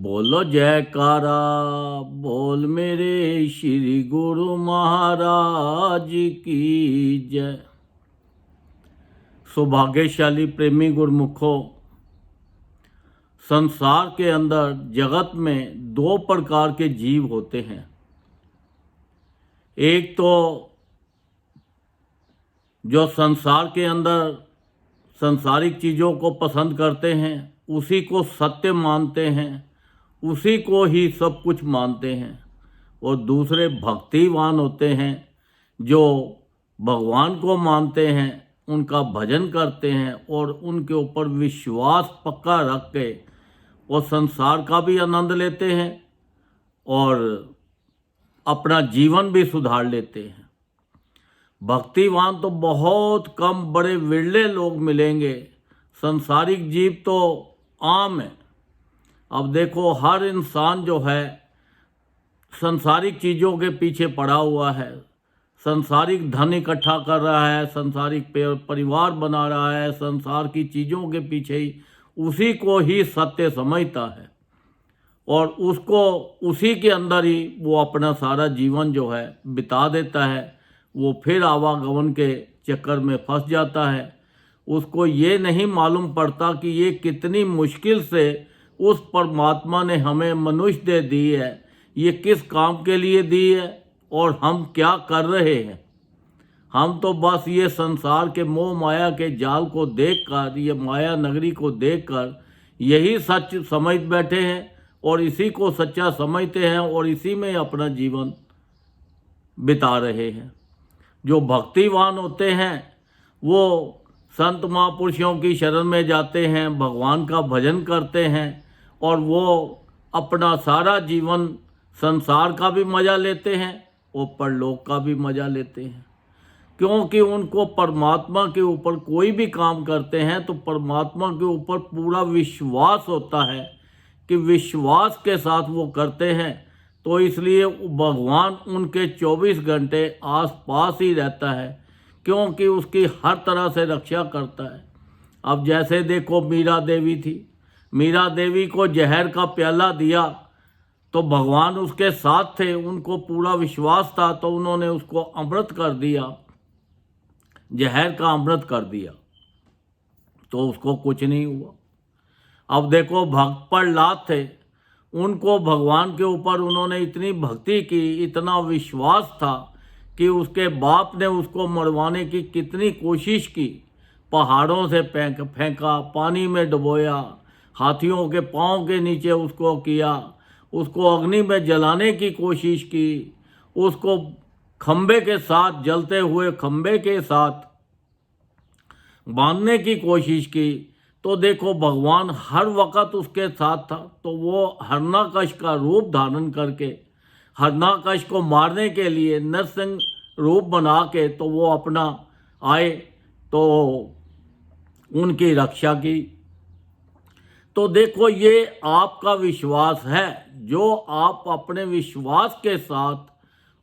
बोलो जयकारा बोल मेरे श्री गुरु महाराज की जय। सौभाग्यशाली प्रेमी गुरमुखों, संसार के अंदर जगत में दो प्रकार के जीव होते हैं। एक तो जो संसार के अंदर सांसारिक चीज़ों को पसंद करते हैं, उसी को सत्य मानते हैं, उसी को ही सब कुछ मानते हैं। और दूसरे भक्तिवान होते हैं जो भगवान को मानते हैं, उनका भजन करते हैं और उनके ऊपर विश्वास पक्का रख के वो संसार का भी आनंद लेते हैं और अपना जीवन भी सुधार लेते हैं। भक्तिवान तो बहुत कम, बड़े विरले लोग मिलेंगे। संसारिक जीव तो आम है। अब देखो, हर इंसान जो है संसारिक चीज़ों के पीछे पड़ा हुआ है, संसारिक धन इकट्ठा कर रहा है, संसारिक परिवार बना रहा है, संसार की चीज़ों के पीछे ही उसी को ही सत्य समझता है और उसको उसी के अंदर ही वो अपना सारा जीवन जो है बिता देता है। वो फिर आवागमन के चक्कर में फंस जाता है। उसको ये नहीं मालूम पड़ता कि ये कितनी मुश्किल से उस परमात्मा ने हमें मनुष्य दे दी है, ये किस काम के लिए दी है और हम क्या कर रहे हैं। हम तो बस ये संसार के मोह माया के जाल को देखकर, ये माया नगरी को देखकर यही सच समझ बैठे हैं और इसी को सच्चा समझते हैं और इसी में अपना जीवन बिता रहे हैं। जो भक्तिवान होते हैं वो संत महापुरुषों की शरण में जाते हैं, भगवान का भजन करते हैं और वो अपना सारा जीवन संसार का भी मज़ा लेते हैं और परलोक का भी मज़ा लेते हैं। क्योंकि उनको परमात्मा के ऊपर कोई भी काम करते हैं तो परमात्मा के ऊपर पूरा विश्वास होता है कि विश्वास के साथ वो करते हैं, तो इसलिए भगवान उनके 24 घंटे आस पास ही रहता है, क्योंकि उसकी हर तरह से रक्षा करता है। अब जैसे देखो, मीरा देवी थी, मीरा देवी को जहर का प्याला दिया तो भगवान उसके साथ थे, उनको पूरा विश्वास था, तो उन्होंने उसको अमृत कर दिया, जहर का अमृत कर दिया, तो उसको कुछ नहीं हुआ। अब देखो, भक्त प्रहलाद थे, उनको भगवान के ऊपर उन्होंने इतनी भक्ति की, इतना विश्वास था कि उसके बाप ने उसको मरवाने की कितनी कोशिश की। पहाड़ों से फेंका, पानी में डुबोया, हाथियों के पाँव के नीचे उसको किया, उसको अग्नि में जलाने की कोशिश की, उसको खंबे के साथ, जलते हुए खंबे के साथ बांधने की कोशिश की। तो देखो, भगवान हर वक्त उसके साथ था, तो वो हिरण्यकश्यप का रूप धारण करके हिरण्यकश्यप को मारने के लिए नरसिंह रूप बना के तो वो अपना आए, तो उनकी रक्षा की। तो देखो, ये आपका विश्वास है। जो आप अपने विश्वास के साथ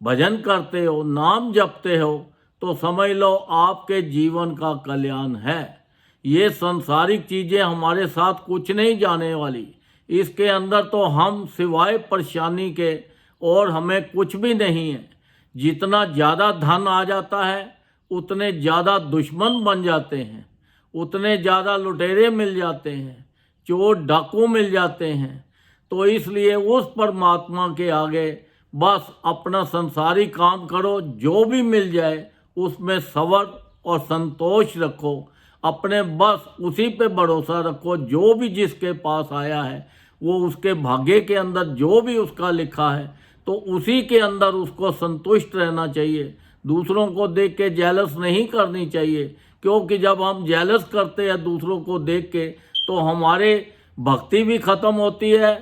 भजन करते हो, नाम जपते हो, तो समझ लो आपके जीवन का कल्याण है। ये सांसारिक चीज़ें हमारे साथ कुछ नहीं जाने वाली। इसके अंदर तो हम सिवाय परेशानी के और हमें कुछ भी नहीं है। जितना ज़्यादा धन आ जाता है उतने ज़्यादा दुश्मन बन जाते हैं, उतने ज़्यादा लुटेरे मिल जाते हैं, चोर डाकू मिल जाते हैं। तो इसलिए उस परमात्मा के आगे बस अपना संसारी काम करो, जो भी मिल जाए उसमें सब्र और संतोष रखो, अपने बस उसी पे भरोसा रखो। जो भी जिसके पास आया है वो उसके भाग्य के अंदर जो भी उसका लिखा है, तो उसी के अंदर उसको संतुष्ट रहना चाहिए। दूसरों को देख के जेलस नहीं करनी चाहिए, क्योंकि जब हम जेलस करते हैं दूसरों को देख के तो हमारे भक्ति भी ख़त्म होती है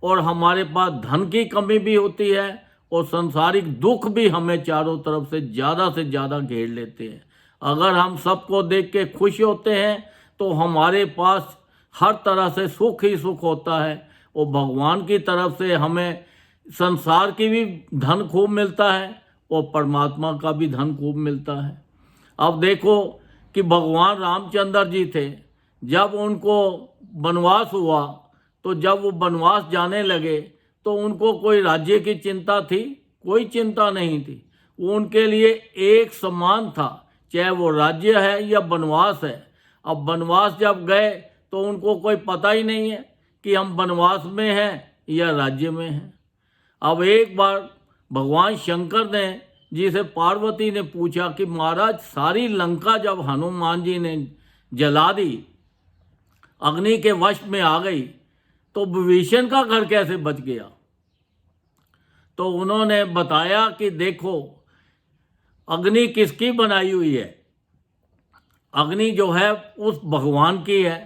और हमारे पास धन की कमी भी होती है और संसारिक दुख भी हमें चारों तरफ से ज़्यादा घेर लेते हैं। अगर हम सबको देख के खुश होते हैं तो हमारे पास हर तरह से सुख ही सुख होता है और भगवान की तरफ से हमें संसार की भी धन खूब मिलता है और परमात्मा का भी धन खूब मिलता है। अब देखो कि भगवान रामचंद्र जी थे, जब उनको वनवास हुआ तो जब वो वनवास जाने लगे तो उनको कोई राज्य की चिंता थी? कोई चिंता नहीं थी। वो उनके लिए एक समान था, चाहे वो राज्य है या वनवास है। अब वनवास जब गए तो उनको कोई पता ही नहीं है कि हम वनवास में हैं या राज्य में हैं। अब एक बार भगवान शंकर ने जी से पार्वती ने पूछा कि महाराज, सारी लंका जब हनुमान जी ने जला दी, अग्नि के वश में आ गई, तो विभीषण का घर कैसे बच गया? तो उन्होंने बताया कि देखो, अग्नि किसकी बनाई हुई है? अग्नि जो है उस भगवान की है।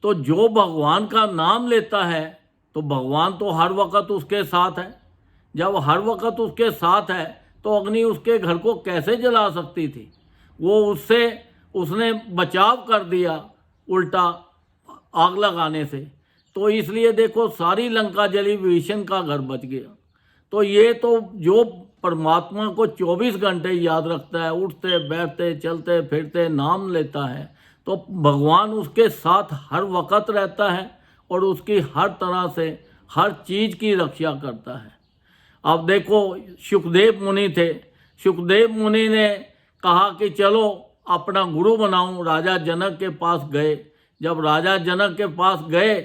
तो जो भगवान का नाम लेता है तो भगवान तो हर वक्त उसके साथ है। जब हर वक्त उसके साथ है तो अग्नि उसके घर को कैसे जला सकती थी? वो उसने बचाव कर दिया उल्टा आग लगाने से। तो इसलिए देखो, सारी लंका जली, विभीषण का घर बच गया। तो ये तो जो परमात्मा को 24 घंटे याद रखता है, उठते बैठते चलते फिरते नाम लेता है, तो भगवान उसके साथ हर वक्त रहता है और उसकी हर तरह से हर चीज़ की रक्षा करता है। अब देखो, सुखदेव मुनि थे। सुखदेव मुनि ने कहा कि चलो अपना गुरु बनाऊं। राजा जनक के पास गए। जब राजा जनक के पास गए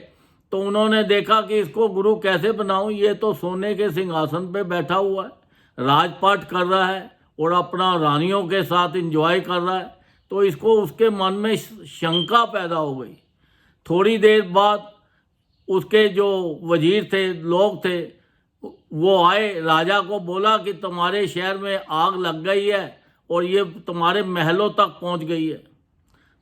तो उन्होंने देखा कि इसको गुरु कैसे बनाऊं, ये तो सोने के सिंहासन पे बैठा हुआ है, राजपाट कर रहा है और अपना रानियों के साथ एंजॉय कर रहा है। तो इसको उसके मन में शंका पैदा हो गई। थोड़ी देर बाद उसके जो वजीर थे, लोग थे, वो आए, राजा को बोला कि तुम्हारे शहर में आग लग गई है और ये तुम्हारे महलों तक पहुंच गई है।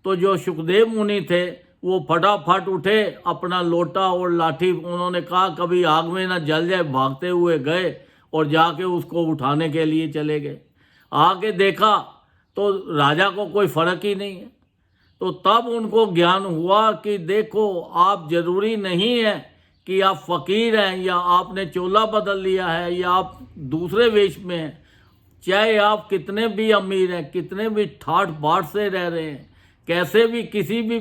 तो जो सुखदेव मुनि थे वो फटाफट उठे, अपना लोटा और लाठी, उन्होंने कहा कभी आग में ना जल जाए, भागते हुए गए और जाके उसको उठाने के लिए चले गए। आके देखा तो राजा को कोई फर्क ही नहीं है। तो तब उनको ज्ञान हुआ कि देखो, आप जरूरी नहीं है कि आप फकीर हैं या आपने चोला बदल लिया है या आप दूसरे वेश में हैं। चाहे आप कितने भी अमीर हैं, कितने भी ठाठ बाट से रह रहे हैं, कैसे भी किसी भी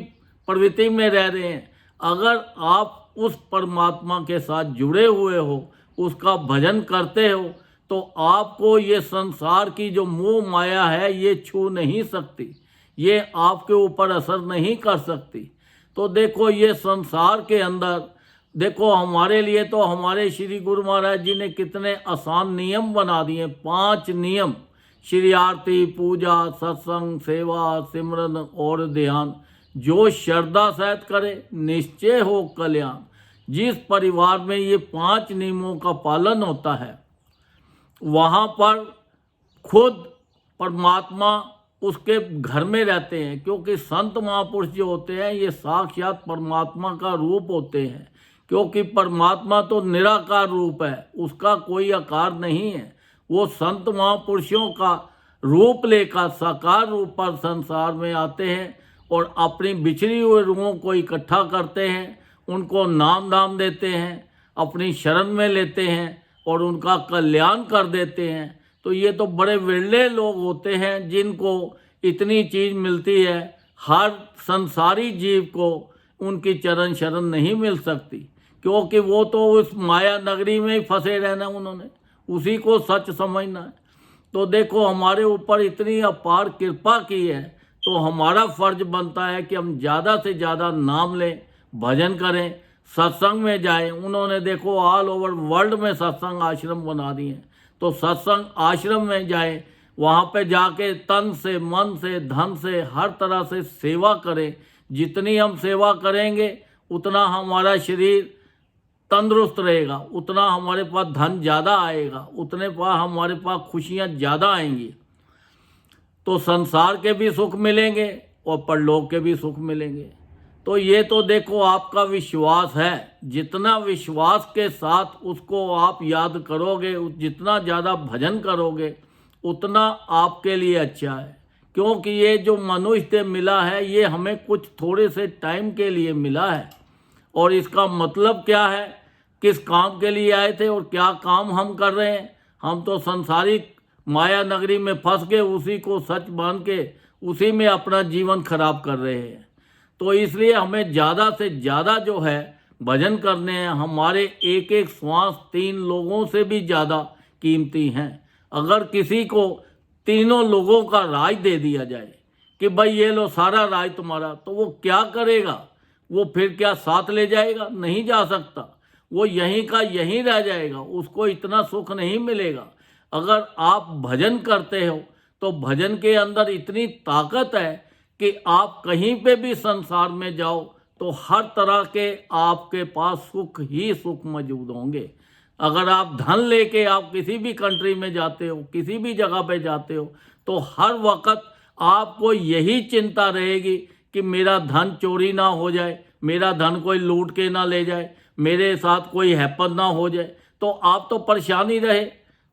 प्रवृत्ति में रह रहे हैं, अगर आप उस परमात्मा के साथ जुड़े हुए हो, उसका भजन करते हो, तो आपको ये संसार की जो मोह माया है ये छू नहीं सकती, ये आपके ऊपर असर नहीं कर सकती। तो देखो, ये संसार के अंदर देखो, हमारे लिए तो हमारे श्री गुरु महाराज जी ने कितने आसान नियम बना दिए। 5 नियम: श्री आरती, पूजा, सत्संग, सेवा, सिमरन और ध्यान। जो श्रद्धा सहित करे, निश्चय हो कल्याण। जिस परिवार में ये 5 नियमों का पालन होता है, वहाँ पर खुद परमात्मा उसके घर में रहते हैं। क्योंकि संत महापुरुष जो होते हैं ये साक्षात परमात्मा का रूप होते हैं। क्योंकि परमात्मा तो निराकार रूप है, उसका कोई आकार नहीं है। वो संत महापुरुषों का रूप लेकर साकार रूप पर संसार में आते हैं और अपनी बिछड़ी हुई रूहों को इकट्ठा करते हैं, उनको नाम दाम देते हैं, अपनी शरण में लेते हैं और उनका कल्याण कर देते हैं। तो ये तो बड़े विरले लोग होते हैं जिनको इतनी चीज़ मिलती है। हर संसारी जीव को उनकी चरण शरण नहीं मिल सकती, क्योंकि वो तो उस माया नगरी में ही फंसे रहना, उन्होंने उसी को सच समझना है। तो देखो, हमारे ऊपर इतनी अपार कृपा की है, तो हमारा फर्ज बनता है कि हम ज़्यादा से ज़्यादा नाम लें, भजन करें, सत्संग में जाएं। उन्होंने देखो ऑल ओवर वर्ल्ड में सत्संग आश्रम बना दिए हैं। तो सत्संग आश्रम में जाएं, वहाँ पे जाके तन से, मन से, धन से, हर तरह से सेवा करें। जितनी हम सेवा करेंगे उतना हमारा शरीर तंदुरुस्त रहेगा, उतना हमारे पास धन ज़्यादा आएगा, उतने पास हमारे पास खुशियाँ ज़्यादा आएंगी। तो संसार के भी सुख मिलेंगे और परलोक के भी सुख मिलेंगे। तो ये तो देखो आपका विश्वास है। जितना विश्वास के साथ उसको आप याद करोगे, जितना ज़्यादा भजन करोगे, उतना आपके लिए अच्छा है। क्योंकि ये जो मनुष्य मिला है ये हमें कुछ थोड़े से टाइम के लिए मिला है। और इसका मतलब क्या है, किस काम के लिए आए थे और क्या काम हम कर रहे हैं? हम तो संसारिक माया नगरी में फंस के उसी को सच मान के उसी में अपना जीवन खराब कर रहे हैं। तो इसलिए हमें ज़्यादा से ज़्यादा जो है भजन करने हैं। हमारे एक एक श्वास 3 लोगों से भी ज़्यादा कीमती हैं। अगर किसी को तीनों लोगों का राज दे दिया जाए कि भाई ये लो सारा राज तुम्हारा, तो वो क्या करेगा? वो फिर क्या साथ ले जाएगा? नहीं जा सकता। वो यहीं का यहीं रह जाएगा, उसको इतना सुख नहीं मिलेगा। अगर आप भजन करते हो तो भजन के अंदर इतनी ताकत है कि आप कहीं पे भी संसार में जाओ तो हर तरह के आपके पास सुख ही सुख मौजूद होंगे। अगर आप धन लेके आप किसी भी कंट्री में जाते हो, किसी भी जगह पे जाते हो, तो हर वक्त आपको यही चिंता रहेगी कि मेरा धन चोरी ना हो जाए, मेरा धन कोई लूट के ना ले जाए, मेरे साथ कोई हैपन ना हो जाए। तो आप तो परेशान ही रहे,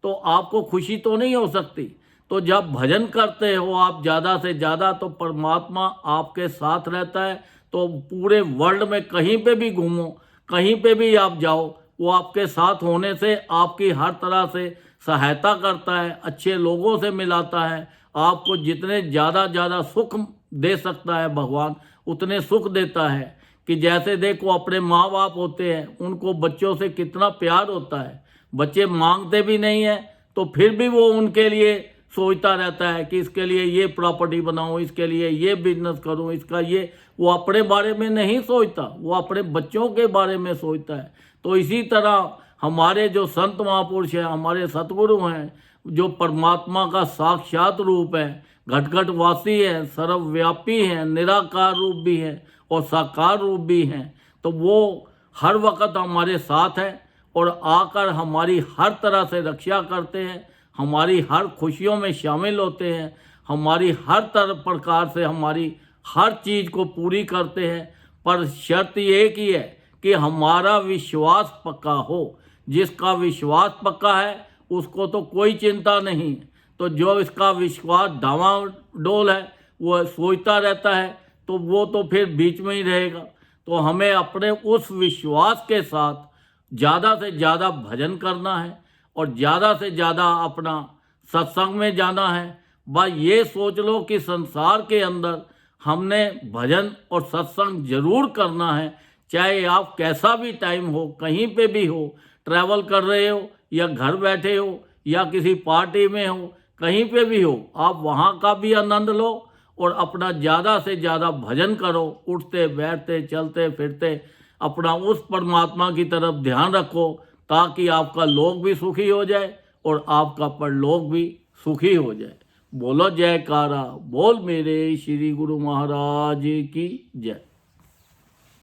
तो आपको खुशी तो नहीं हो सकती। तो जब भजन करते हो आप ज़्यादा से ज़्यादा, तो परमात्मा आपके साथ रहता है। तो पूरे वर्ल्ड में कहीं पे भी घूमो, कहीं पे भी आप जाओ, वो आपके साथ होने से आपकी हर तरह से सहायता करता है, अच्छे लोगों से मिलाता है। आपको जितने ज़्यादा सुख दे सकता है भगवान, उतने सुख देता है। कि जैसे देखो अपने माँ बाप होते हैं, उनको बच्चों से कितना प्यार होता है। बच्चे मांगते भी नहीं है तो फिर भी वो उनके लिए सोचता रहता है कि इसके लिए ये प्रॉपर्टी बनाऊं, इसके लिए ये बिजनेस करूं, इसका ये। वो अपने बारे में नहीं सोचता, वो अपने बच्चों के बारे में सोचता है। तो इसी तरह हमारे जो संत महापुरुष हैं, हमारे सतगुरु हैं, जो परमात्मा का साक्षात रूप है, घट घट वासी है, सर्वव्यापी हैं, निराकार रूप भी है और साकार रूप भी हैं, तो वो हर वक्त हमारे साथ हैं और आकर हमारी हर तरह से रक्षा करते हैं, हमारी हर खुशियों में शामिल होते हैं, हमारी हर तरह प्रकार से हमारी हर चीज़ को पूरी करते हैं। पर शर्त एक ही है कि हमारा विश्वास पक्का हो। जिसका विश्वास पक्का है उसको तो कोई चिंता नहीं। तो जो इसका विश्वास डावाडोल है, वो सोचता रहता है, तो वो तो फिर बीच में ही रहेगा। तो हमें अपने उस विश्वास के साथ ज़्यादा से ज़्यादा भजन करना है और ज़्यादा से ज़्यादा अपना सत्संग में जाना है। बस ये सोच लो कि संसार के अंदर हमने भजन और सत्संग जरूर करना है, चाहे आप कैसा भी टाइम हो, कहीं पे भी हो, ट्रैवल कर रहे हो या घर बैठे हो या किसी पार्टी में हो, कहीं पे भी हो, आप वहाँ का भी आनंद लो और अपना ज़्यादा से ज़्यादा भजन करो। उठते बैठते चलते फिरते अपना उस परमात्मा की तरफ ध्यान रखो, ताकि आपका लोक भी सुखी हो जाए और आपका परलोक भी सुखी हो जाए। बोलो जयकारा, बोल मेरे श्री गुरु महाराज की जय।